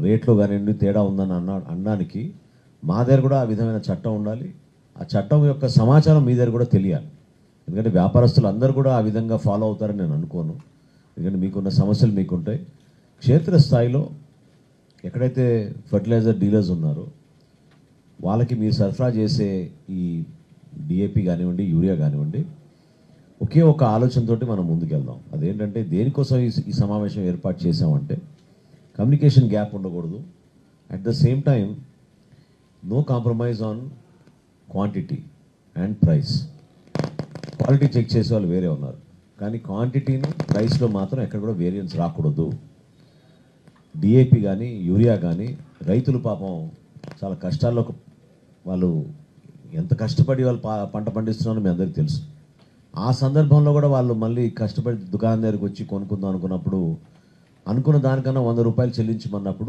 రేట్లో కానివ్వండి తేడా ఉందని అనడానికి మా దగ్గర కూడా ఆ విధమైన చట్టం ఉండాలి. ఆ చట్టం యొక్క సమాచారం మీ దగ్గర కూడా తెలియాలి. ఎందుకంటే వ్యాపారస్తులు అందరూ కూడా ఆ విధంగా ఫాలో అవుతారని నేను అనుకోను. ఎందుకంటే మీకున్న సమస్యలు మీకుంటాయి. క్షేత్రస్థాయిలో ఎక్కడైతే ఫర్టిలైజర్ డీలర్స్ ఉన్నారో వాళ్ళకి మీరు సరఫరా చేసే ఈ డిఏపి కానివ్వండి, యూరియా కానివ్వండి, ఒకే ఒక ఆలోచనతోటి మనం ముందుకెళ్దాం. అదేంటంటే దేనికోసం ఈ సమావేశం ఏర్పాటు చేసామంటే కమ్యూనికేషన్ గ్యాప్ ఉండకూడదు. At the same time no compromise on quantity and price. Quality check చేసే వాళ్ళు వేరే ఉన్నారు, కానీ క్వాంటిటీను ప్రైస్లో మాత్రం ఎక్కడ కూడా వేరియన్స్ రాకూడదు. డిఏపి కానీ యూరియా కానీ రైతులు పాపం చాలా కష్టాల్లో వాళ్ళు ఎంత కష్టపడి వాళ్ళు పంట పండిస్తున్నారో మీ అందరికీ తెలుసు. ఆ సందర్భంలో కూడా వాళ్ళు మళ్ళీ కష్టపడి దుకాణం దగ్గరికి వచ్చి కొనుక్కుందాం అనుకున్నప్పుడు అనుకున్న దానికన్నా 100 రూపాయలు చెల్లించమన్నప్పుడు